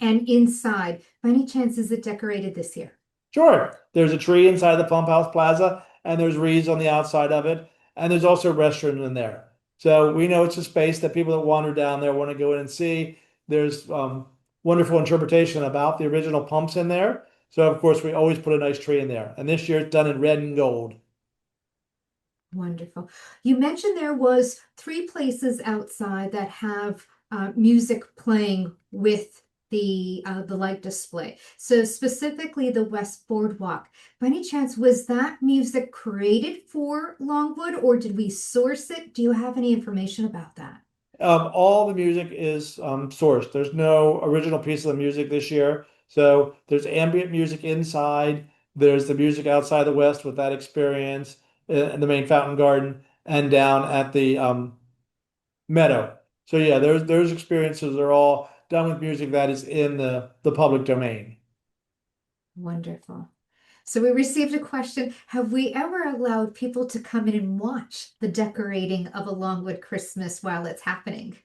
and inside. By any chance, is it decorated this year? Sure, there's a tree inside the Pump House Plaza, and there's wreaths on the outside of it, and there's also a restaurant in there. So we know it's a space that people that wander down there want to go in and see. There's wonderful interpretation about the original pumps in there. So of course we always put a nice tree in there, and this year it's done in red and gold. Wonderful. You mentioned there was three places outside that have music playing with the light display. So specifically the West Boardwalk. By any chance, was that music created for Longwood or did we source it? Do you have any information about that? All the music is sourced. There's no original piece of the music this year. So there's ambient music inside. There's the music outside the West with that experience in the main fountain garden and down at the meadow. So yeah, those experiences are all done with music that is in the public domain. Wonderful. So we received a question, have we ever allowed people to come in and watch the decorating of a Longwood Christmas while it's happening?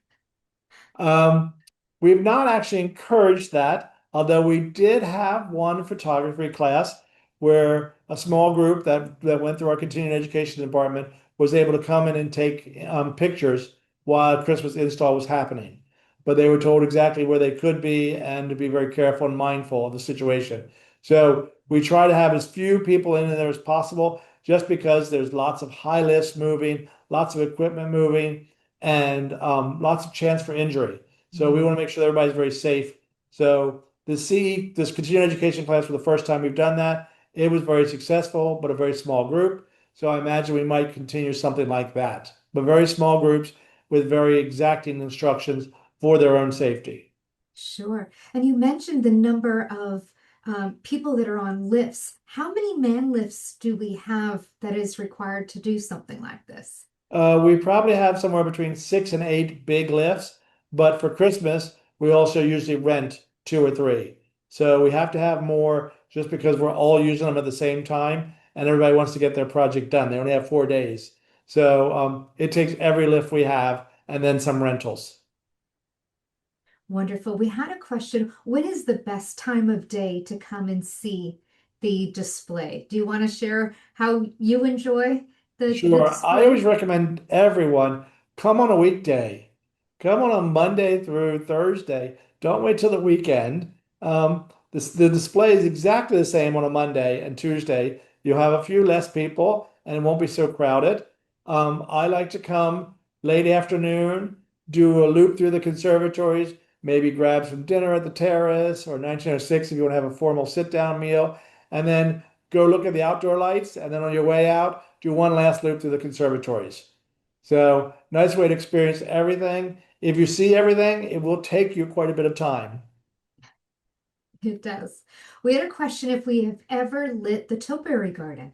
Um, we've not actually encouraged that, although we did have one photography class where a small group that went through our continuing education department was able to come in and take pictures while Christmas install was happening. But they were told exactly where they could be and to be very careful and mindful of the situation. So we try to have as few people in there as possible, just because there's lots of high lifts moving, lots of equipment moving and lots of chance for injury. So we want to make sure that everybody's very safe. So this continuing education class for the first time we've done that. It was very successful, but a very small group. So I imagine we might continue something like that, but very small groups with very exacting instructions for their own safety. Sure. And you mentioned the number of people that are on lifts. How many man lifts do we have that is required to do something like this? We probably have somewhere between 6 and 8 big lifts, but for Christmas, we also usually rent two or three. So we have to have more just because we're all using them at the same time and everybody wants to get their project done. They only have 4 days. So it takes every lift we have and then some rentals. Wonderful. We had a question. When is the best time of day to come and see the display? Do you want to share how you enjoy the Sure. I always display? recommend everyone come on a weekday. Come on a Monday through Thursday. Don't wait till the weekend. The display is exactly the same on a Monday and Tuesday. You'll have a few less people and it won't be so crowded. I like to come late afternoon, do a loop through the conservatories, maybe grab some dinner at the terrace or 1906 if you want to have a formal sit-down meal, and then go look at the outdoor lights. And then on your way out, do one last loop through the conservatories. So, nice way to experience everything. If you see everything, it will take you quite a bit of time. It does. We had a question if we have ever lit the topiary garden.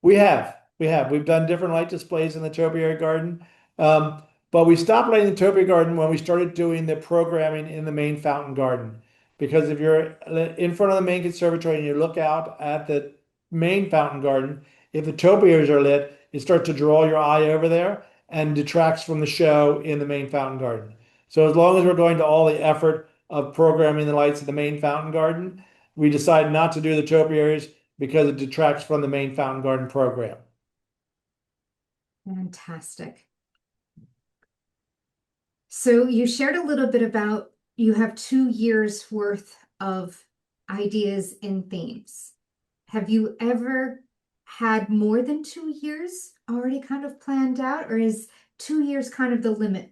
We have. We've done different light displays in the topiary garden. Um, but we stopped lighting the topiary garden when we started doing the programming in the main fountain garden. Because if you're in front of the main conservatory and you look out at the main fountain garden, if the topiaries are lit, it starts to draw your eye over there and detracts from the show in the main fountain garden. So as long as we're going to all the effort of programming the lights at the main fountain garden, we decided not to do the topiaries because it detracts from the main fountain garden program. Fantastic. So you shared a little bit about you have 2 years worth of ideas and themes. Have you ever had more than 2 years already kind of planned out, or is 2 years kind of the limit?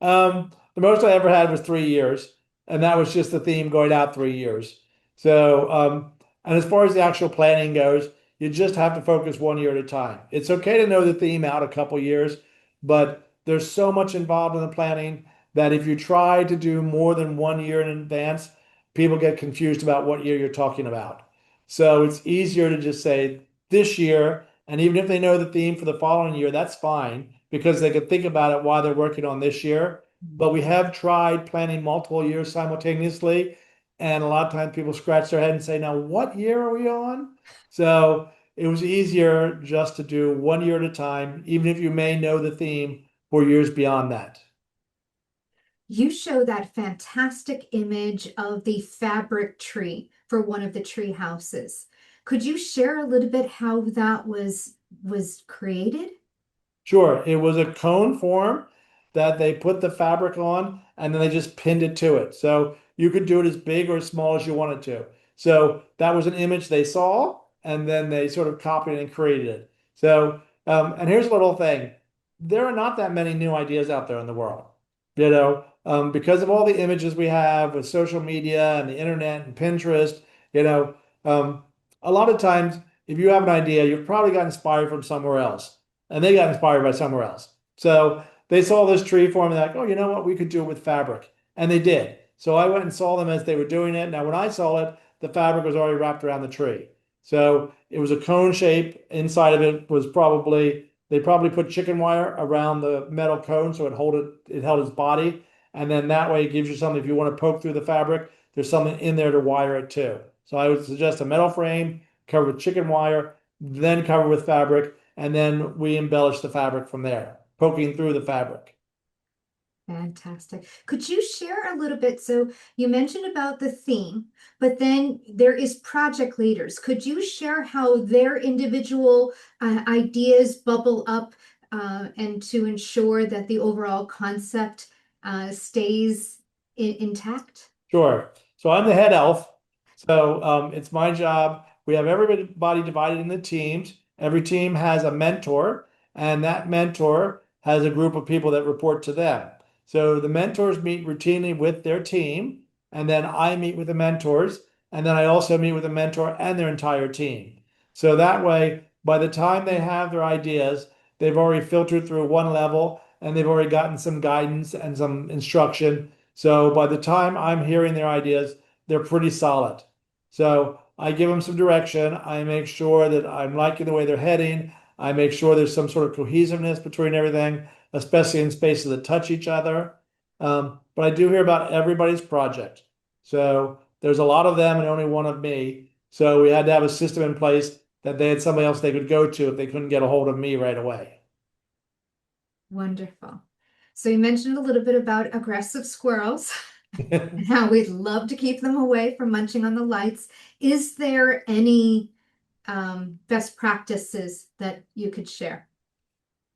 The most I ever had was 3 years, and that was just the theme going out 3 years. So, and as far as the actual planning goes, you just have to focus 1 year at a time. It's okay to know the theme out a couple years, but there's so much involved in the planning that if you try to do more than 1 year in advance, people get confused about what year you're talking about. So it's easier to just say this year, and even if they know the theme for the following year, that's fine because they could think about it while they're working on this year. But we have tried planning multiple years simultaneously, and a lot of times people scratch their head and say, now, what year are we on? So it was easier just to do 1 year at a time, even if you may know the theme for years beyond that. You show that fantastic image of the fabric tree for one of the tree houses. Could you share a little bit how that was created? Sure, it was a cone form that they put the fabric on and then they just pinned it to it. So you could do it as big or as small as you wanted to. So that was an image they saw and then they sort of copied and created it. So, and here's a little thing. There are not that many new ideas out there in the world, because of all the images we have with social media and the internet and Pinterest, you know, um, a lot of times if you have an idea, you've probably got inspired from somewhere else and they got inspired by somewhere else. So they saw this tree form and they're like, oh, you know what? We could do it with fabric. And they did. So I went and saw them as they were doing it. Now, when I saw it, the fabric was already wrapped around the tree. So it was a cone shape. Inside of it was they probably put chicken wire around the metal cone so it held its body. And then that way it gives you something, if you want to poke through the fabric, there's something in there to wire it to. So I would suggest a metal frame covered with chicken wire, then covered with fabric, and then we embellish the fabric from there, poking through the fabric. Fantastic. Could you share a little bit? So you mentioned about the theme, but then there is project leaders. Could you share how their individual ideas bubble up and to ensure that the overall concept stays intact? Sure. So I'm the head elf. So it's my job. We have everybody divided into teams. Every team has a mentor, and that mentor has a group of people that report to them. So the mentors meet routinely with their team, and then I meet with the mentors, and then I also meet with the mentor and their entire team. So that way, by the time they have their ideas, they've already filtered through one level and they've already gotten some guidance and some instruction. So by the time I'm hearing their ideas, they're pretty solid. So I give them some direction. I make sure that I'm liking the way they're heading. I make sure there's some sort of cohesiveness between everything, especially in spaces that touch each other. But I do hear about everybody's project. So there's a lot of them and only one of me. So we had to have a system in place that they had somebody else they could go to if they couldn't get a hold of me right away. Wonderful. So you mentioned a little bit about aggressive squirrels and how we'd love to keep them away from munching on the lights. Is there any best practices that you could share?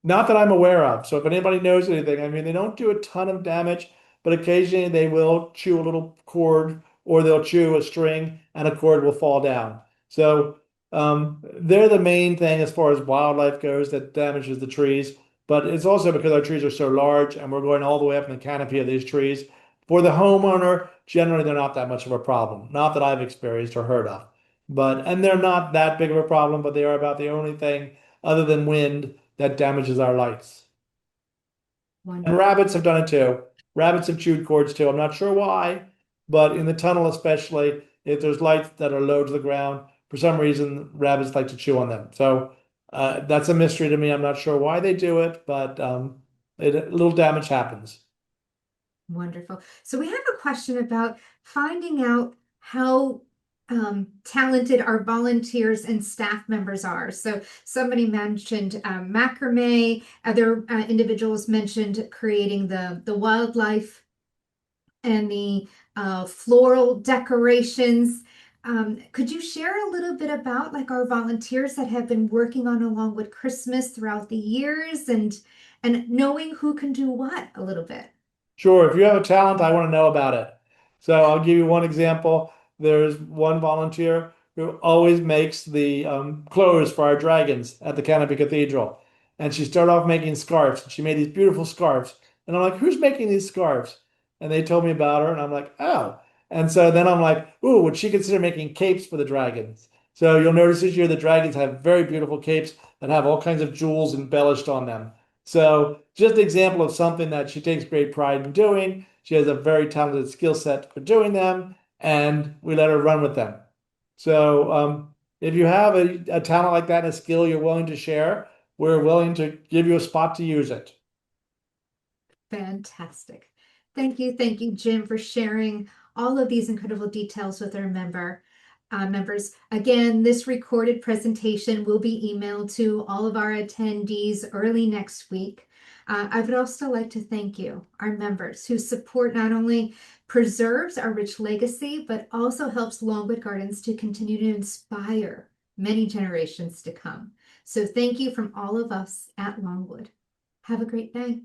Not that I'm aware of. So if anybody knows anything, I mean, they don't do a ton of damage, but occasionally they will chew a little cord or they'll chew a string and a cord will fall down. So they're the main thing as far as wildlife goes that damages the trees. But it's also because our trees are so large and we're going all the way up in the canopy of these trees. For the homeowner, generally they're not that much of a problem. Not that I've experienced or heard of. And they're not that big of a problem, but they are about the only thing other than wind that damages our lights. And Wonderful. rabbits have done it too. Rabbits have chewed cords too. I'm not sure why, but in the tunnel especially, if there's lights that are low to the ground, for some reason rabbits like to chew on them. So that's a mystery to me. I'm not sure why they do it, but little damage happens. Wonderful. So we have a question about finding out how talented our volunteers and staff members are. So somebody mentioned macrame. Other individuals mentioned creating the wildlife and the floral decorations. Could you share a little bit about like our volunteers that have been working on A Longwood Christmas throughout the years and knowing who can do what a little bit? Sure, if you have a talent, I want to know about it. So I'll give you one example. There's one volunteer who always makes the clothes for our dragons at the Canopy Cathedral. And she started off making scarves. She made these beautiful scarves. And I'm like, who's making these scarves? And they told me about her, and I'm like, oh. And so then I'm like, ooh, would she consider making capes for the dragons? So you'll notice this year the dragons have very beautiful capes that have all kinds of jewels embellished on them. So just an example of something that she takes great pride in doing. She has a very talented skill set for doing them, and we let her run with them. So if you have a talent like that, a skill you're willing to share, we're willing to give you a spot to use it. Fantastic. Thank you, Jim, for sharing all of these incredible details with our members. Again, this recorded presentation will be emailed to all of our attendees early next week. I would also like to thank you, our members, whose support not only preserves our rich legacy, but also helps Longwood Gardens to continue to inspire many generations to come. So thank you from all of us at Longwood. Have a great day.